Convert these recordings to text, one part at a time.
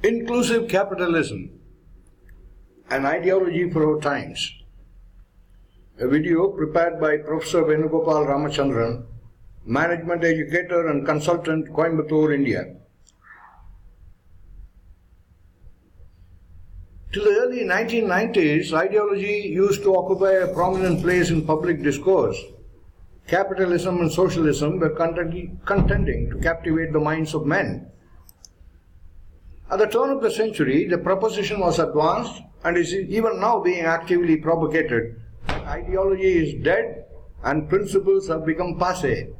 Inclusive Capitalism, an Ideology for Our Times. A video prepared by Professor Venugopal Ramachandran, Management Educator and Consultant, Coimbatore, India. Till the early 1990s, ideology used to occupy a prominent place in public discourse. Capitalism and socialism were contending to captivate the minds of men. At the turn of the century, the proposition was advanced and is even now being actively propagated. Ideology is dead and principles have become passé.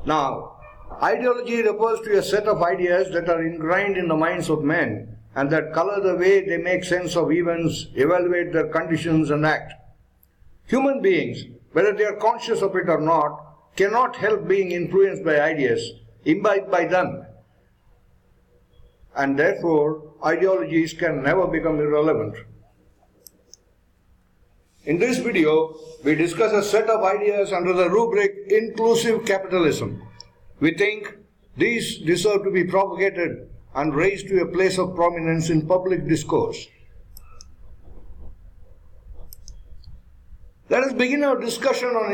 Now, ideology refers to a set of ideas that are ingrained in the minds of men and that color the way they make sense of events, evaluate their conditions and act. Human beings, whether they are conscious of it or not, cannot help being influenced by ideas, imbibed by them. And therefore, ideologies can never become irrelevant. In this video, we discuss a set of ideas under the rubric Inclusive Capitalism. We think these deserve to be propagated and raised to a place of prominence in public discourse. Let us begin our discussion on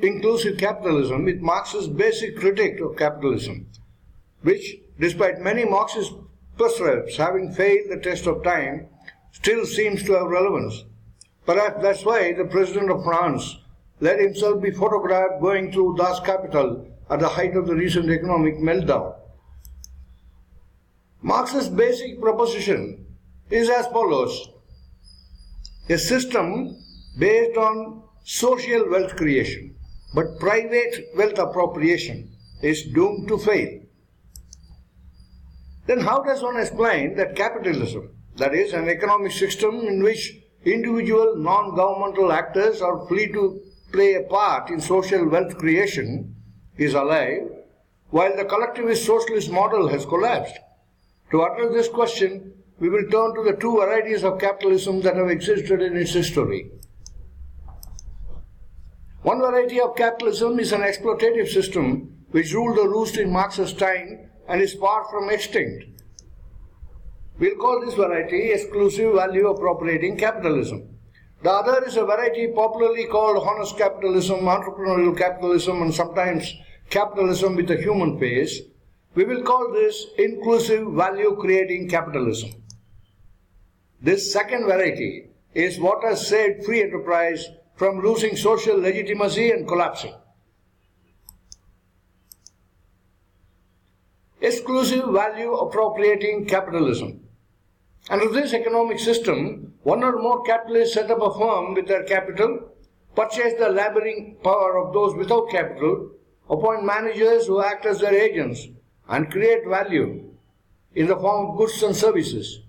inclusive capitalism with Marx's basic critique of capitalism, which, despite many Marxist precepts having failed the test of time, still seems to have relevance. Perhaps that's why the President of France let himself be photographed going through Das Kapital at the height of the recent economic meltdown. Marx's basic proposition is as follows: a system based on social wealth creation, but private wealth appropriation, is doomed to fail. Then how does one explain that capitalism, that is, an economic system in which individual non-governmental actors are free to play a part in social wealth creation, is alive, while the collectivist socialist model has collapsed? To address this question, we will turn to the two varieties of capitalism that have existed in its history. One variety of capitalism is an exploitative system which ruled the roost in Marx's time and is far from extinct. We'll call this variety exclusive value appropriating capitalism. The other is a variety popularly called honest capitalism, entrepreneurial capitalism, and sometimes capitalism with a human face. We will call this inclusive value creating capitalism. This second variety is what has saved free enterprise from losing social legitimacy and collapsing. Exclusive value appropriating capitalism. Under this economic system, one or more capitalists set up a firm with their capital, purchase the laboring power of those without capital, appoint managers who act as their agents, and create value in the form of goods and services.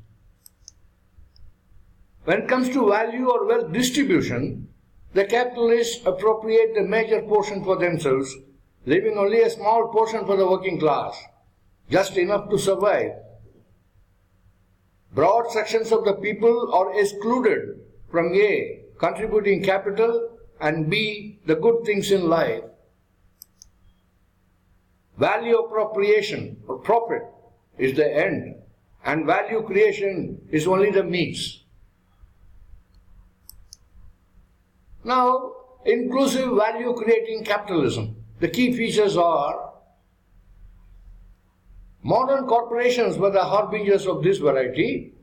When it comes to value or wealth distribution, the capitalists appropriate the major portion for themselves, leaving only a small portion for the working class, just enough to survive. Broad sections of the people are excluded from A, contributing capital, and B, the good things in life. Value appropriation or profit is the end, and value creation is only the means. Now, inclusive value creating capitalism. The key features are: modern corporations were the harbingers of this variety.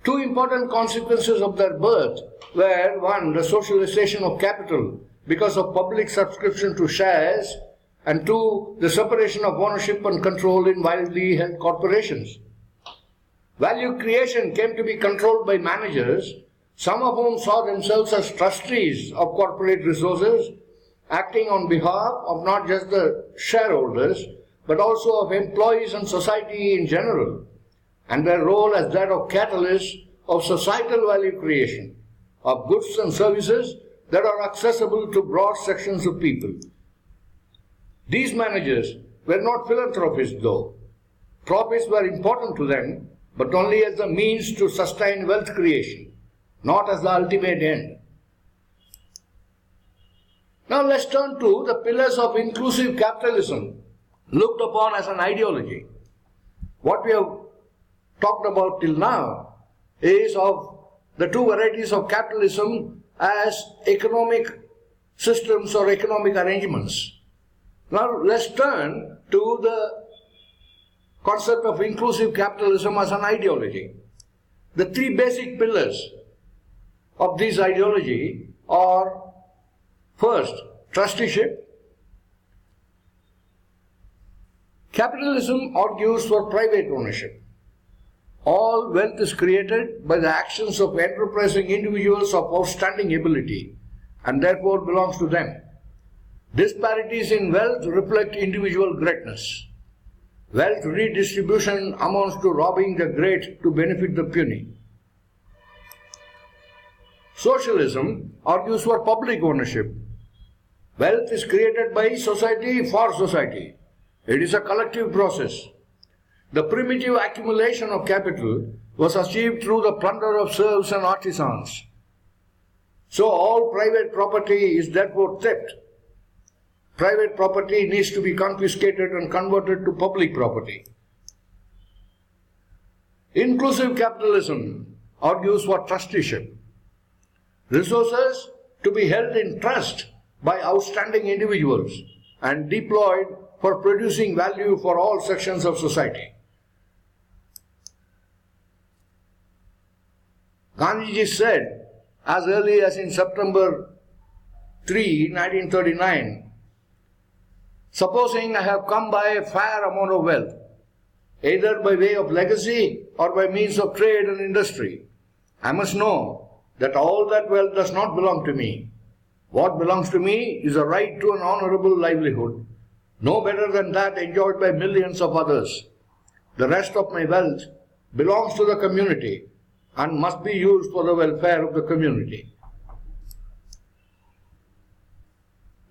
Two important consequences of their birth were: one, the socialization of capital because of public subscription to shares, and two, the separation of ownership and control in widely held corporations. Value creation came to be controlled by managers, some of whom saw themselves as trustees of corporate resources, acting on behalf of not just the shareholders, but also of employees and society in general, and their role as that of catalysts of societal value creation, of goods and services that are accessible to broad sections of people. These managers were not philanthropists though. Profits were important to them, but only as the means to sustain wealth creation, not as the ultimate end. Now let's turn to the pillars of inclusive capitalism, looked upon as an ideology. What we have talked about till now is of the two varieties of capitalism as economic systems or economic arrangements. Now let's turn to the concept of inclusive capitalism as an ideology. The three basic pillars of this ideology are: first, trusteeship. Capitalism argues for private ownership. All wealth is created by the actions of enterprising individuals of outstanding ability and therefore belongs to them. Disparities in wealth reflect individual greatness. Wealth redistribution amounts to robbing the great to benefit the puny. Socialism argues for public ownership. Wealth is created by society for society. It is a collective process. The primitive accumulation of capital was achieved through the plunder of serfs and artisans. So all private property is therefore theft. Private property needs to be confiscated and converted to public property. Inclusive capitalism argues for trusteeship. Resources to be held in trust by outstanding individuals and deployed for producing value for all sections of society. Gandhiji said, as early as in September 3, 1939, supposing I have come by a fair amount of wealth, either by way of legacy or by means of trade and industry, I must know that all that wealth does not belong to me. What belongs to me is a right to an honorable livelihood, no better than that enjoyed by millions of others. The rest of my wealth belongs to the community and must be used for the welfare of the community.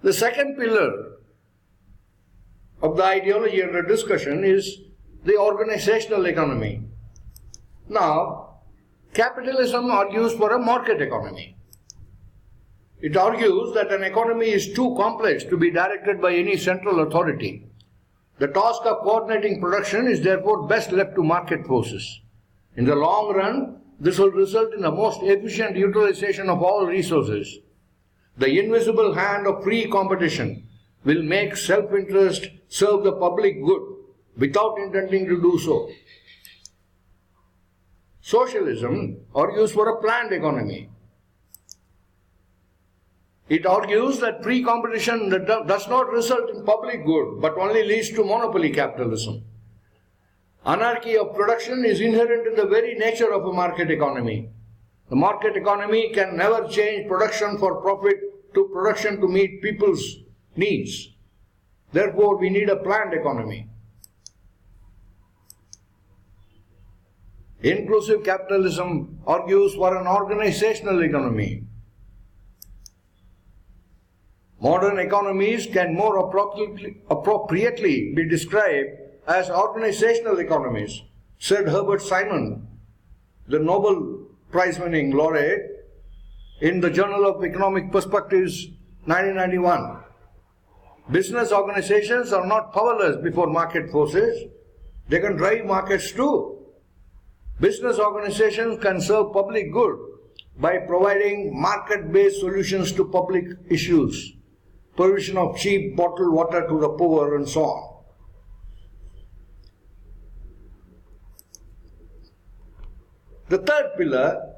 The second pillar of the ideology under discussion is the organizational economy. Now, capitalism argues for a market economy. It argues that an economy is too complex to be directed by any central authority. The task of coordinating production is therefore best left to market forces. In the long run, this will result in the most efficient utilization of all resources. The invisible hand of free competition will make self-interest serve the public good without intending to do so. Socialism argues for a planned economy. It argues that free competition does not result in public good but only leads to monopoly capitalism. Anarchy of production is inherent in the very nature of a market economy. The market economy can never change production for profit to production to meet people's needs. Therefore, we need a planned economy. Inclusive capitalism argues for an organizational economy. Modern economies can more appropriately be described as organizational economies, said Herbert Simon, the Nobel Prize-winning laureate, in the Journal of Economic Perspectives, 1991. Business organizations are not powerless before market forces. They can drive markets too. Business organizations can serve public good by providing market-based solutions to public issues, provision of cheap bottled water to the poor, and so on. The third pillar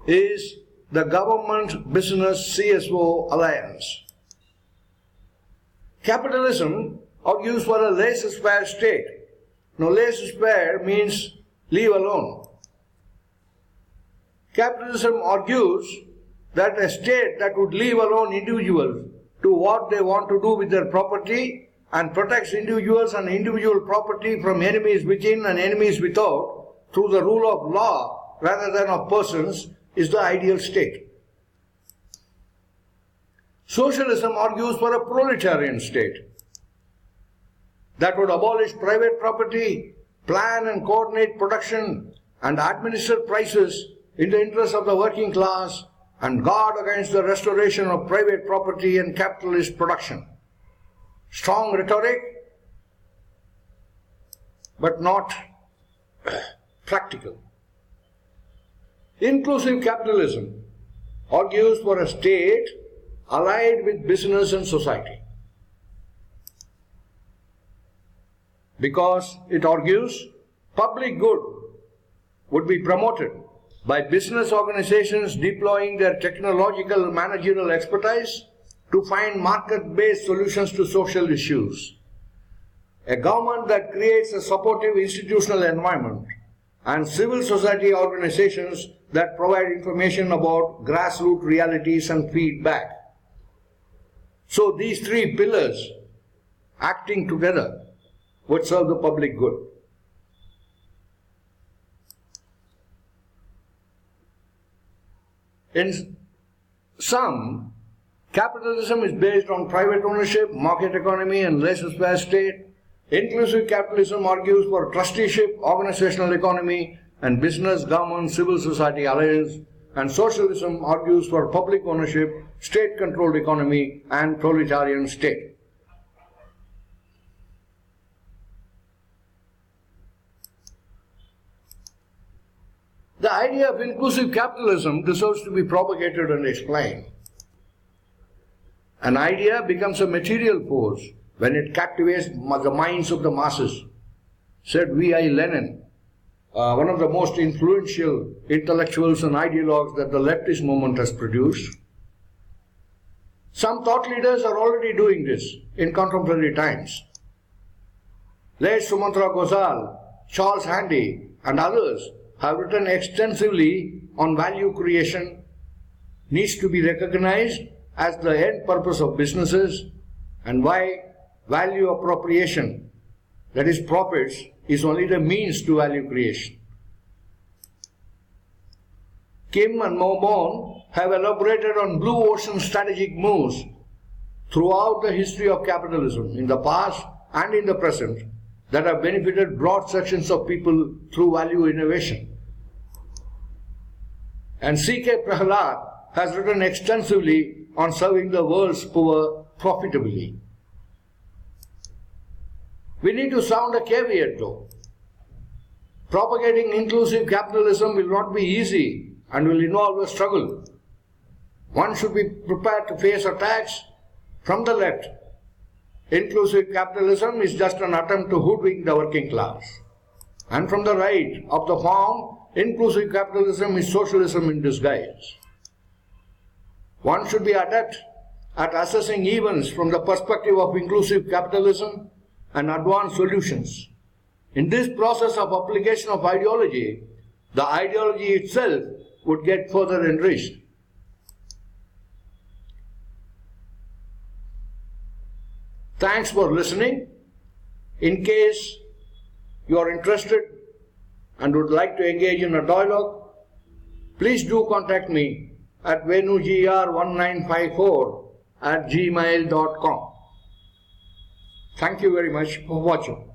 is the government-business CSO alliance. Capitalism argues for a laissez-faire state. Now, laissez-faire means leave alone. Capitalism argues that a state that would leave alone individuals to what they want to do with their property and protects individuals and individual property from enemies within and enemies without through the rule of law rather than of persons is the ideal state. Socialism argues for a proletarian state that would abolish private property, plan and coordinate production, and administer prices in the interest of the working class, and guard against the restoration of private property and capitalist production. Strong rhetoric, but not practical. Inclusive capitalism argues for a state allied with business and society, because it argues public good would be promoted by business organizations deploying their technological managerial expertise to find market-based solutions to social issues. A government that creates a supportive institutional environment and civil society organizations that provide information about grassroots realities and feedback. So these three pillars acting together would serve the public good. In sum, capitalism is based on private ownership, market economy, and laissez-faire state. Inclusive capitalism argues for trusteeship, organizational economy, and business, government, civil society alliance. And socialism argues for public ownership, state-controlled economy, and proletarian state. The idea of inclusive capitalism deserves to be propagated and explained. An idea becomes a material force when it captivates the minds of the masses, said V.I. Lenin, one of the most influential intellectuals and ideologues that the leftist movement has produced. Some thought leaders are already doing this in contemporary times. Late Sumantra Ghosal, Charles Handy, and others have written extensively on value creation needs to be recognized as the end purpose of businesses, and why value appropriation, that is profits, is only the means to value creation. Kim and Momon have elaborated on blue ocean strategic moves throughout the history of capitalism, in the past and in the present, that have benefited broad sections of people through value innovation. And C.K. Prahalad has written extensively on serving the world's poor profitably. We need to sound a caveat though. Propagating inclusive capitalism will not be easy and will involve a struggle. One should be prepared to face attacks from the left. Inclusive capitalism is just an attempt to hoodwink the working class. And from the right of the form, inclusive capitalism is socialism in disguise. One should be adept at assessing events from the perspective of inclusive capitalism and advanced solutions. In this process of application of ideology, the ideology itself would get further enriched. Thanks for listening. In case you are interested and would like to engage in a dialogue, please do contact me at venugr1954@gmail.com. Thank you very much for watching.